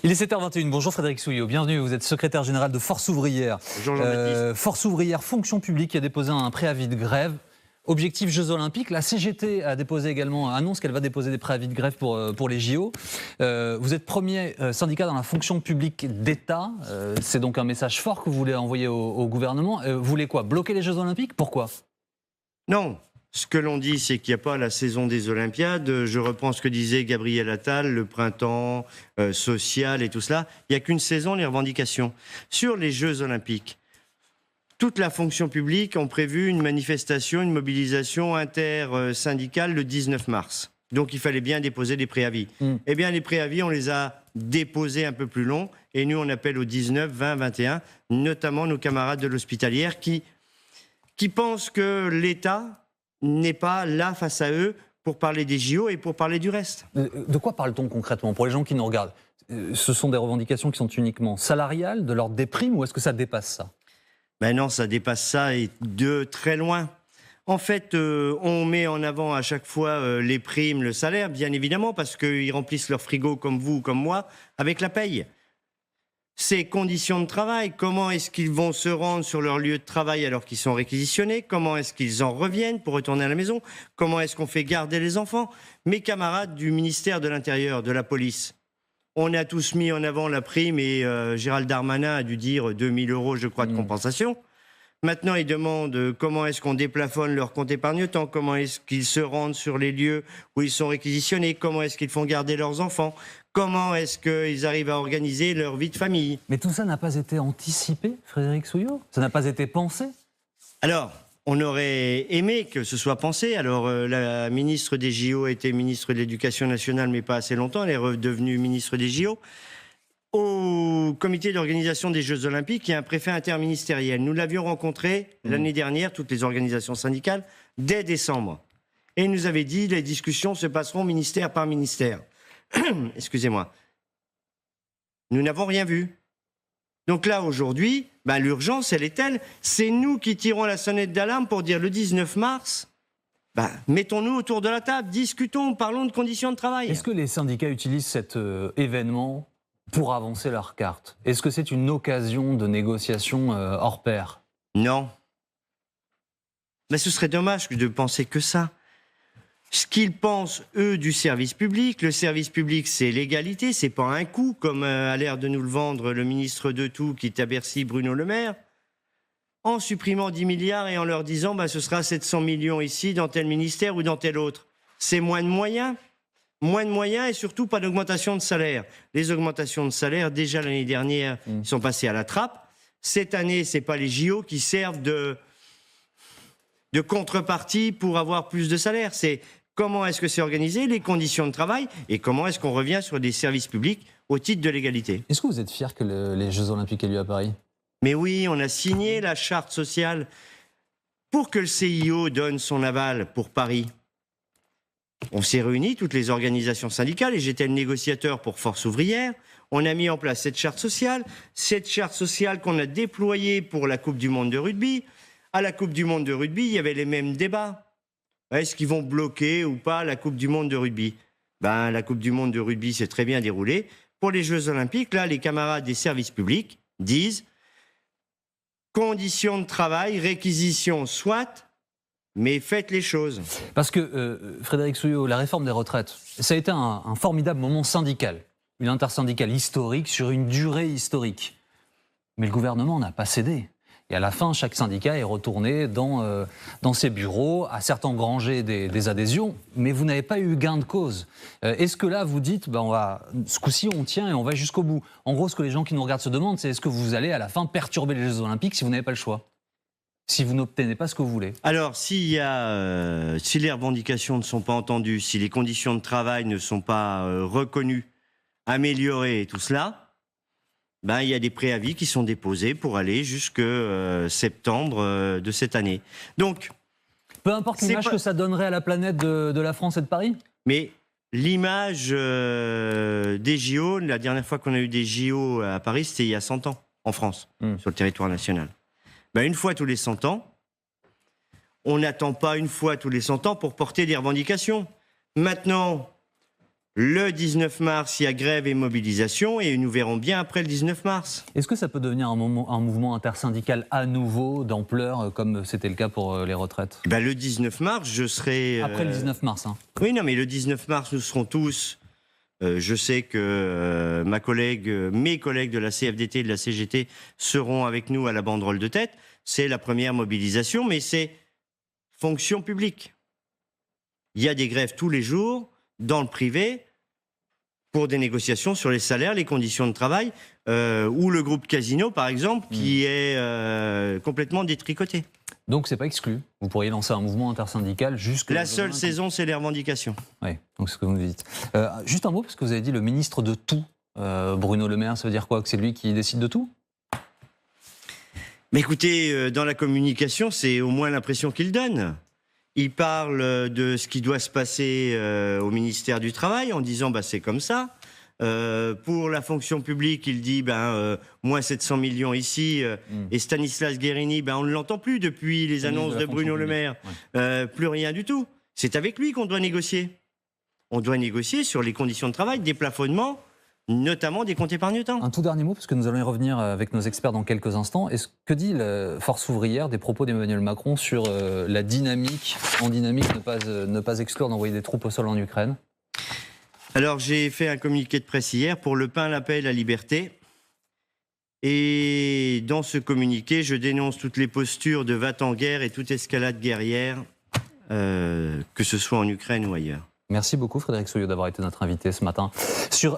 Il est 7h21. Bonjour Frédéric Souillot, bienvenue. Vous êtes secrétaire général de Force Ouvrière. Bonjour Jean-Baptiste. Force Ouvrière, fonction publique, qui a déposé un préavis de grève. Objectif Jeux Olympiques. La CGT a déposé également, annonce qu'elle va déposer des préavis de grève pour les JO. Vous êtes premier syndicat dans la fonction publique d'État. C'est donc un message fort que vous voulez envoyer au gouvernement. Vous voulez quoi? Bloquer les Jeux Olympiques? Pourquoi? Non. Ce que l'on dit, c'est qu'il n'y a pas la saison des Olympiades. Je reprends ce que disait Gabriel Attal, le printemps social et tout cela. Il n'y a qu'une saison, les revendications. Sur les Jeux Olympiques, toute la fonction publique ont prévu une manifestation, une mobilisation intersyndicale le 19 mars. Donc il fallait bien déposer des préavis. Eh bien, les préavis, on les a déposés un peu plus longs. Et nous, on appelle au 19, 20, 21, notamment nos camarades de l'hospitalière qui pensent que l'État n'est pas là face à eux pour parler des JO et pour parler du reste. De quoi parle-t-on concrètement pour les gens qui nous regardent? Ce sont des revendications qui sont uniquement salariales, de l'ordre des primes, ou est-ce que ça dépasse ça? Ben non, ça dépasse ça et de très loin. En fait, on met en avant à chaque fois les primes, le salaire, bien évidemment, parce qu'ils remplissent leur frigo comme vous ou comme moi, avec la paye. Ces conditions de travail, comment est-ce qu'ils vont se rendre sur leur lieu de travail alors qu'ils sont réquisitionnés? Comment est-ce qu'ils en reviennent pour retourner à la maison? Comment est-ce qu'on fait garder les enfants? Mes camarades du ministère de l'Intérieur, de la police, on a tous mis en avant la prime et Gérald Darmanin a dû dire 2000 €, je crois, de compensation. Maintenant, ils demandent comment est-ce qu'on déplafonne leur compte épargne-temps, comment est-ce qu'ils se rendent sur les lieux où ils sont réquisitionnés, comment est-ce qu'ils font garder leurs enfants, comment est-ce qu'ils arrivent à organiser leur vie de famille. Mais tout ça n'a pas été anticipé, Frédéric Souillot? Ça n'a pas été pensé? Alors, on aurait aimé que ce soit pensé. Alors, la ministre des JO était ministre de l'Éducation nationale, mais pas assez longtemps. Elle est redevenue ministre des JO. Au comité d'organisation des Jeux Olympiques, il y a un préfet interministériel. Nous l'avions rencontré l'année dernière, toutes les organisations syndicales, dès décembre. Et il nous avait dit, les discussions se passeront ministère par ministère. Excusez-moi. Nous n'avons rien vu. Donc là, aujourd'hui, l'urgence, elle est telle. C'est nous qui tirons la sonnette d'alarme pour dire le 19 mars, mettons-nous autour de la table, discutons, parlons de conditions de travail. Est-ce que les syndicats utilisent cet événement pour avancer leur carte? Est-ce que c'est une occasion de négociation hors pair? Non. Mais ce serait dommage de penser que ça. Ce qu'ils pensent, eux, du service public, le service public, c'est l'égalité, c'est pas un coût, comme a l'air de nous le vendre le ministre de tout, qui est à Bercy, Bruno Le Maire, en supprimant 10 milliards et en leur disant ce sera 700 millions ici, dans tel ministère ou dans tel autre. C'est moins de moyens et surtout pas d'augmentation de salaire. Les augmentations de salaire, déjà l'année dernière, sont passées à la trappe. Cette année, c'est pas les JO qui servent de contrepartie pour avoir plus de salaire. C'est comment est-ce que c'est organisé, les conditions de travail, et comment est-ce qu'on revient sur des services publics au titre de l'égalité. Est-ce que vous êtes fier que les Jeux Olympiques aient lieu à Paris? Mais oui, on a signé la charte sociale pour que le CIO donne son aval pour Paris. On s'est réunis, toutes les organisations syndicales, et j'étais le négociateur pour Force Ouvrière. On a mis en place cette charte sociale qu'on a déployée pour la Coupe du Monde de rugby. À la Coupe du Monde de rugby, il y avait les mêmes débats. Est-ce qu'ils vont bloquer ou pas la Coupe du Monde de rugby? La Coupe du Monde de rugby s'est très bien déroulée. Pour les Jeux Olympiques, là, les camarades des services publics disent conditions de travail, réquisition, soit, mais faites les choses. Parce que, Frédéric Souillot, la réforme des retraites, ça a été un formidable moment syndical, une intersyndicale historique sur une durée historique. Mais le gouvernement n'a pas cédé. Et à la fin, chaque syndicat est retourné dans ses bureaux, a certes engrangé des adhésions, mais vous n'avez pas eu gain de cause. Est-ce que là, vous dites, ce coup-ci, on tient et on va jusqu'au bout? En gros, ce que les gens qui nous regardent se demandent, c'est est-ce que vous allez à la fin perturber les Jeux Olympiques si vous n'avez pas le choix? Si vous n'obtenez pas ce que vous voulez? Alors, si les revendications ne sont pas entendues, si les conditions de travail ne sont pas reconnues, améliorées et tout cela, il y a des préavis qui sont déposés pour aller jusque septembre de cette année. Donc, peu importe l'image que ça donnerait à la planète de la France et de Paris? Mais l'image des JO, la dernière fois qu'on a eu des JO à Paris, c'était il y a 100 ans, en France, sur le territoire national. Une fois tous les 100 ans, on n'attend pas une fois tous les 100 ans pour porter des revendications. Maintenant, Le 19 mars, il y a grève et mobilisation et nous verrons bien après le 19 mars. Est-ce que ça peut devenir un mouvement intersyndical à nouveau d'ampleur, comme c'était le cas pour les retraites? Ben, le 19 mars, je serai... Après le 19 mars, hein. Oui, non, mais le 19 mars, nous serons tous... je sais que mes collègues de la CFDT et de la CGT seront avec nous à la banderole de tête. C'est la première mobilisation, mais c'est fonction publique. Il y a des grèves tous les jours dans le privé pour des négociations sur les salaires, les conditions de travail, ou le groupe Casino, par exemple, qui est complètement détricoté. Donc c'est pas exclu. Vous pourriez lancer un mouvement intersyndical jusque... La seule saison, c'est les revendications. Oui, donc c'est ce que vous nous dites. Juste un mot, parce que vous avez dit le ministre de tout, Bruno Le Maire, ça veut dire quoi? Que c'est lui qui décide de tout? Mais écoutez, dans la communication, c'est au moins l'impression qu'il donne. Il parle de ce qui doit se passer au ministère du Travail en disant bah, c'est comme ça. Pour la fonction publique, il dit moins 700 millions ici. Et Stanislas Guérini, on ne l'entend plus depuis les annonces de Bruno Le Maire. Ouais. Plus rien du tout. C'est avec lui qu'on doit négocier. On doit négocier sur les conditions de travail, des plafonnements, notamment des comptes épargne-temps. Un tout dernier mot, parce que nous allons y revenir avec nos experts dans quelques instants. Que dit la Force ouvrière des propos d'Emmanuel Macron sur la dynamique, ne pas exclure d'envoyer des troupes au sol en Ukraine? Alors, j'ai fait un communiqué de presse hier pour le pain, la paix et la liberté. Et dans ce communiqué, je dénonce toutes les postures de va-t-en-guerre et toute escalade guerrière, que ce soit en Ukraine ou ailleurs. Merci beaucoup Frédéric Souillot d'avoir été notre invité ce matin sur